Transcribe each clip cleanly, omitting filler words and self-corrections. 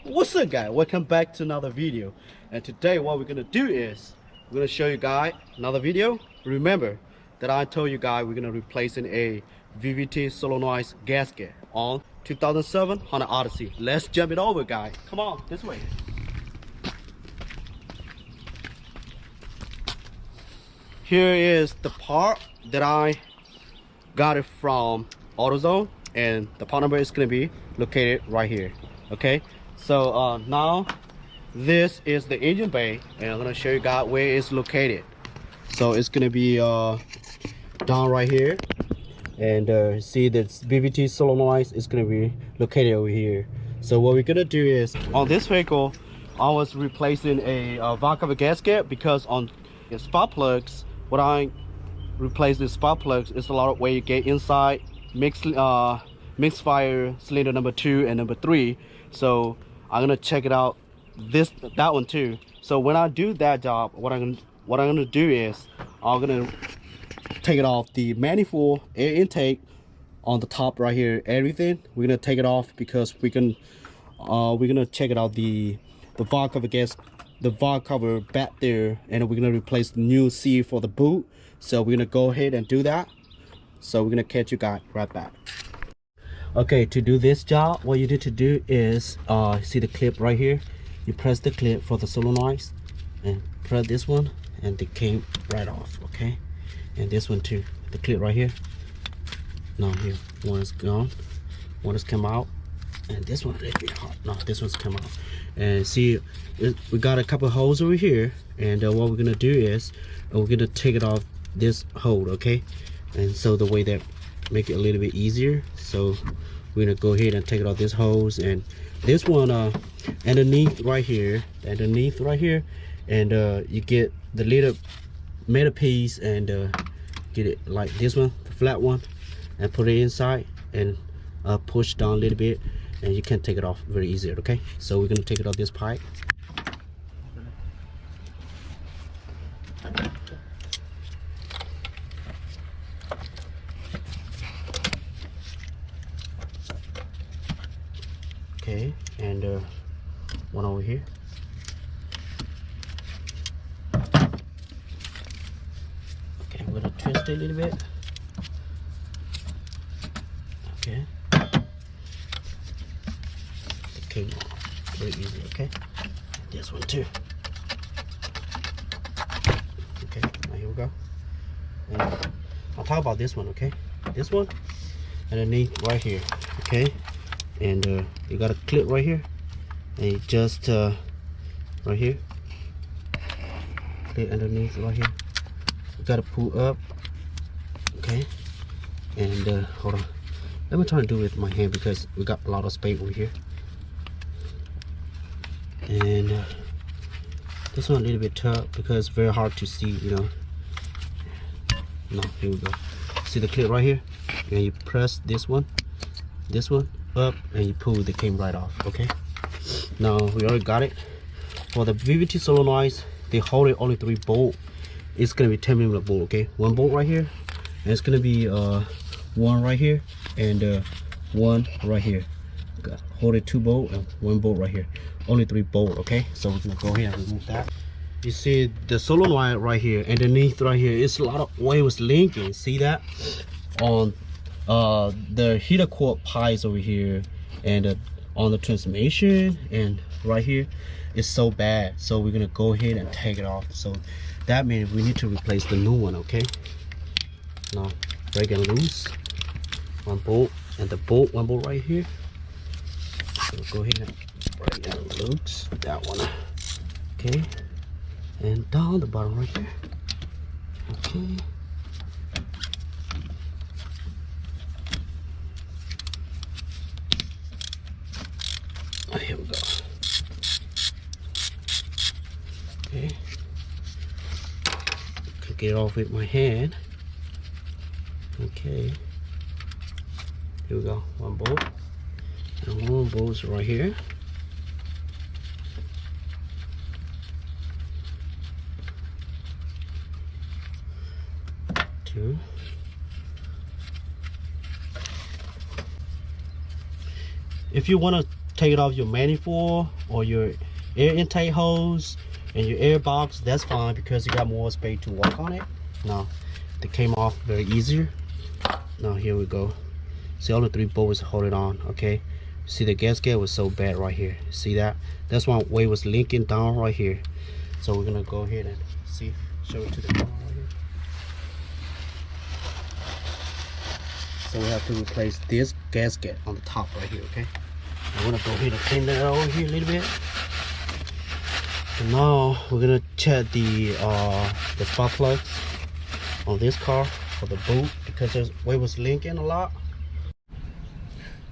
What's up guys, welcome back to another video. And today what we're gonna do is we're gonna show you guys another video. Remember that I told you guys we're gonna replace a VVT solenoid gasket on 2007 Honda Odyssey. Let's jump it over guys. Come on this way. Here is the part that I got it from AutoZone, and the part number is gonna be located right here. Okay, so now this is the engine bay, and I'm gonna show you guys where it's located. So it's gonna be down right here, and see this VVT solenoid is gonna be located over here. So what we're gonna do is, on this vehicle I was replacing a valve cover gasket, because on the spark plugs, what I replace the spark plugs is a lot of way you get inside mixed fire cylinder number 2 and number 3. So I'm gonna check it out, that one too. So when I do that job, what I'm gonna do is I'm gonna take it off the manifold, air intake on the top right here, everything we're gonna take it off, because we're gonna check it out the valve cover the valve cover back there, and we're gonna replace the new seal for the boot. So we're gonna go ahead and do that. So we're gonna catch you guys right back. Okay, to do this job, what you need to do is see the clip right here. You press the clip for the solenoid and press this one, and it came right off. Okay, and this one too, the clip right here. Now here, one is gone, one has come out, and this one a little bit hard. No, this one's come out. And see, we got a couple holes over here, and what we're gonna do is we're gonna take it off this hole. Okay, and so the way that make it a little bit easier, so we're gonna go ahead and take it off this hose, and this one underneath right here, and you get the little metal piece, and get it like this one, the flat one, and put it inside, and push down a little bit, and you can take it off very easy. Okay, so we're gonna take it off this pipe. Okay, and one over here. Okay, I'm gonna twist it a little bit. Okay, it came off very easy. Okay, this one too. Okay, now here we go. And I'll talk about this one. Okay, this one underneath right here. Okay, and you got a clip right here, and you just right here, clip underneath right here. You gotta pull up. Okay, and hold on, let me try to do it with my hand, because we got a lot of space over here. And this one a little bit tough, because it's very hard to see, you know. No, here we go. See the clip right here, and you press this one up, and you pull, the came right off. Okay, now we already got it. For the VVT solenoid, they hold it only 3 bolts. It's gonna be 10mm bolt. Okay, 1 bolt right here, and it's gonna be 1 right here, and 1 right here. Hold it 2 bolt and 1 bolt right here, only 3 bolt. Okay, so we're gonna go ahead and remove that. You see the solenoid right here, underneath right here, it's a lot of oil was linking. See that on the heater cord pies over here, and on the transmission, and right here it's so bad. So we're gonna go ahead and take it off. So that means we need to replace the new one. Okay, now break it loose, 1 bolt, and the bolt, 1 bolt right here. So go ahead and break it loose, that one. Okay, and down the bottom right here. Okay, here we go. Okay, can get it off with my hand. Okay, here we go. 1 bolt, and 1 bolt right here. Two. If you want to take off your manifold or your air intake hose and your air box, that's fine because you got more space to work on it. Now they came off very easier. Now here we go. See, all the 3 bolts hold it on. Okay, see the gasket was so bad right here. See that? That's why way was linking down right here. So we're gonna go ahead and see, show it to the camera right here. So we have to replace this gasket on the top right here. Okay, I'm gonna go ahead and clean that over here a little bit. And now we're gonna check the spark plugs on this car for the boot, because the way was linking a lot.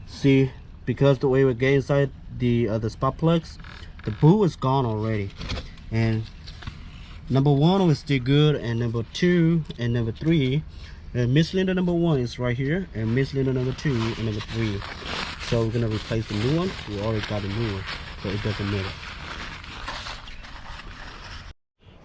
See, because the way we get inside the spark plugs, the boot is gone already. And number 1 was still good, and number 2 and number 3, and mid cylinder number 1 is right here, and mid cylinder number 2 and number 3. So we're gonna replace the new one. We already got a new one, so it doesn't matter.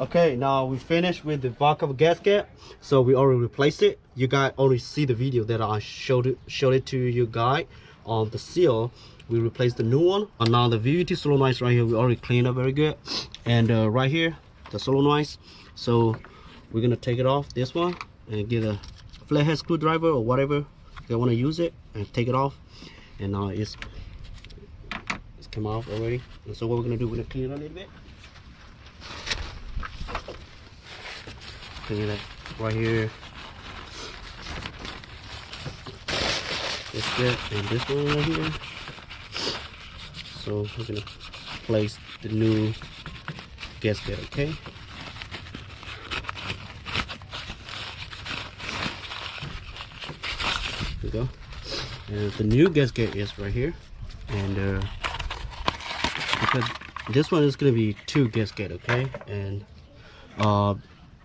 Okay, now we finished with the valve cover gasket. So we already replaced it. You guys already see the video that I showed it to you guys on the seal. We replaced the new one. And now the VVT solenoids right here, we already cleaned up very good. And right here, the solenoids. So we're gonna take it off, this one, and get a flathead screwdriver or whatever they want to use it, and take it off. And now it's come off already. And so what we're gonna do, we're gonna clean it a little bit. Clean it right here. This bit and this one right here. So we're gonna place the new gasket. Okay. Here we go. And the new gasket is right here. And because this one is gonna be 2 gasket, okay? And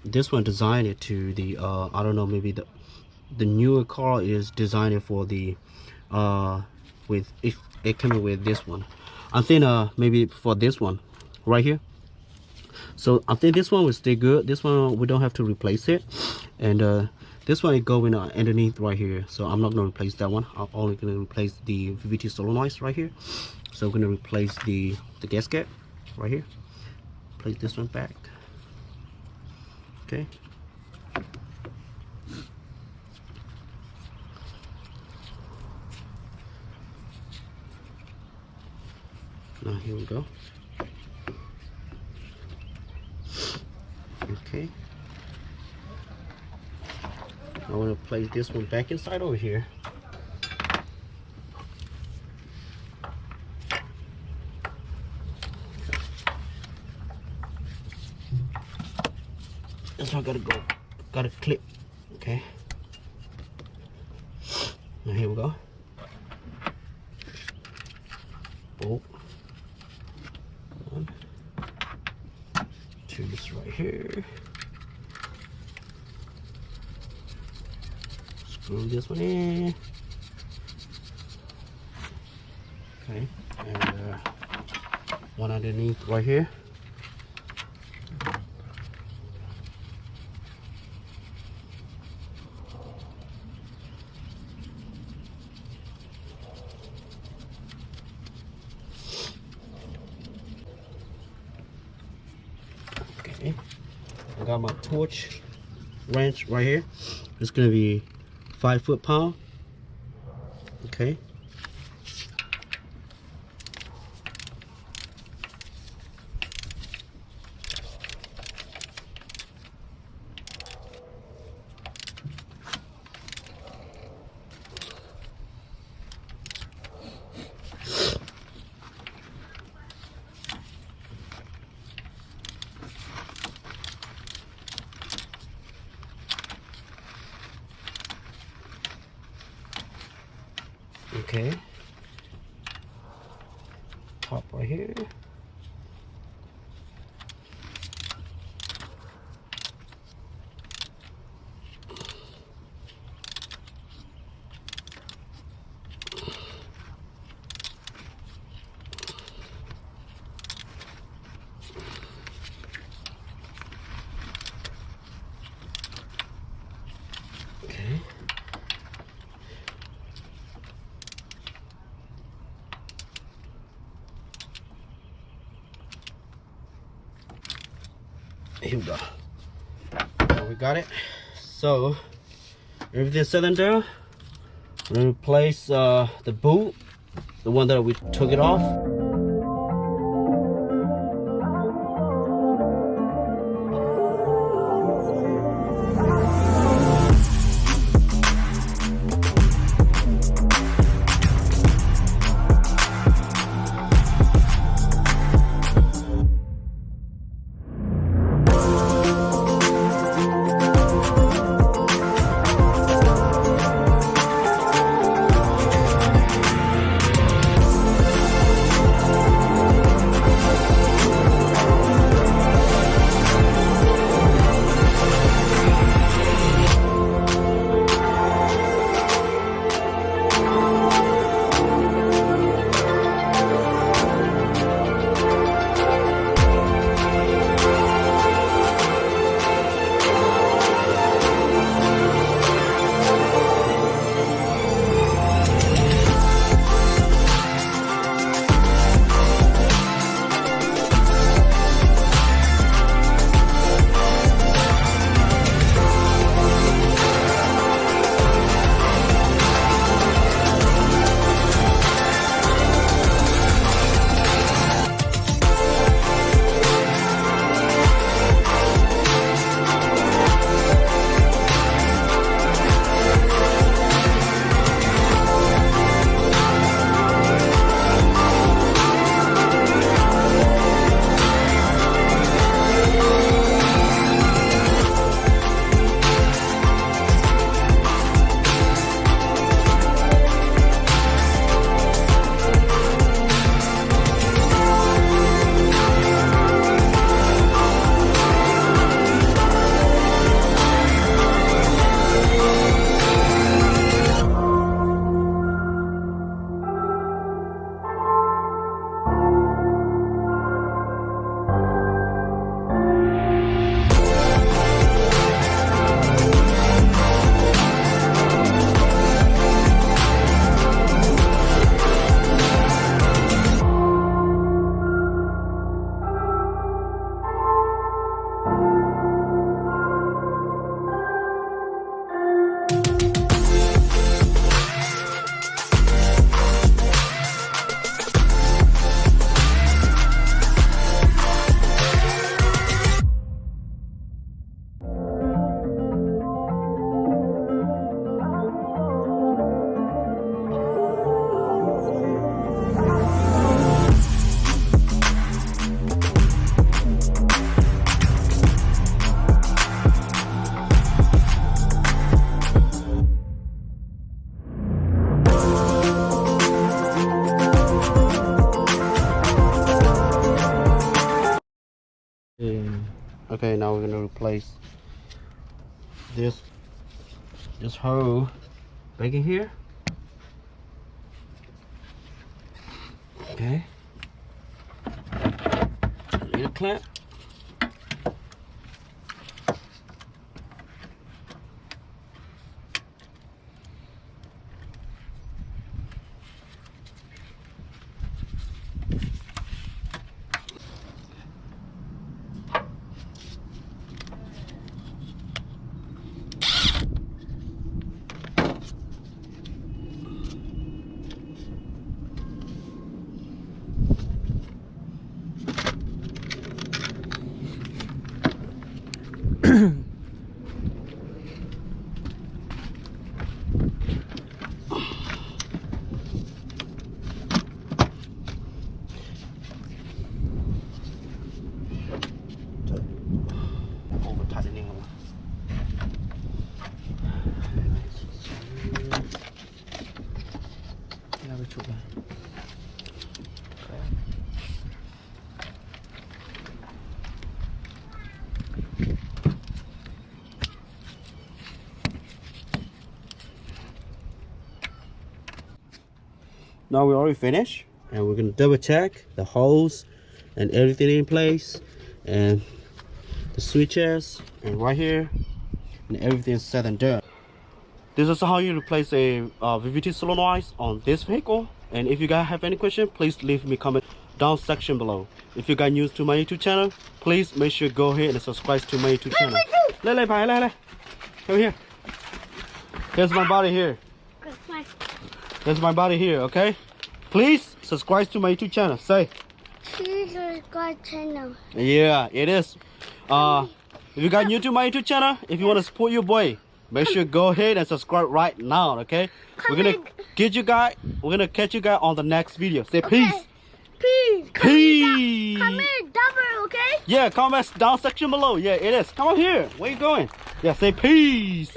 this one designed it to the I don't know, maybe the newer car is designed for the with it coming with this one. I think maybe for this one right here. So I think this one will stay good. This one we don't have to replace it. And this one is going underneath right here, so I'm not gonna replace that one. I'm only gonna replace the VVT solenoids right here. So we're gonna replace the gasket right here. Place this one back. Okay. Now here we go. Okay. I want to place this one back inside over here. So I gotta clip. Okay. Now here we go. Bolt. 1, 2, this right here. Screw this one in. Okay, and one underneath right here. Okay, I got my torch wrench right here. It's gonna be 5 foot-pound. Okay. Okay, top right here. Okay. Here we go. We got it. So everything's set in there. We're gonna replace the boot, the one that we took it off. Okay, now we're gonna replace this hole back in here. Okay, little clamp. Over tightening. Now we already finished, and we're gonna double check the holes and everything in place, and the switches, and right here, and everything's set and done. This is how you replace a VVT solenoid on this vehicle. And if you guys have any question, please leave me comment down section below. If you guys new to my YouTube channel, please make sure go ahead and subscribe to my YouTube channel. Come here. Here's my body here. Here's my body here, okay? Please subscribe to my YouTube channel. Say. Please subscribe channel. Yeah, it is. If you got new to my YouTube channel, if you want to support your boy, make sure go ahead and subscribe right now, okay? We're gonna catch you guys on the next video. Say peace. Peace. Peace. Comment double, okay? Yeah, comment down section below. Yeah, it is. Come on here. Where you going? Yeah, say peace.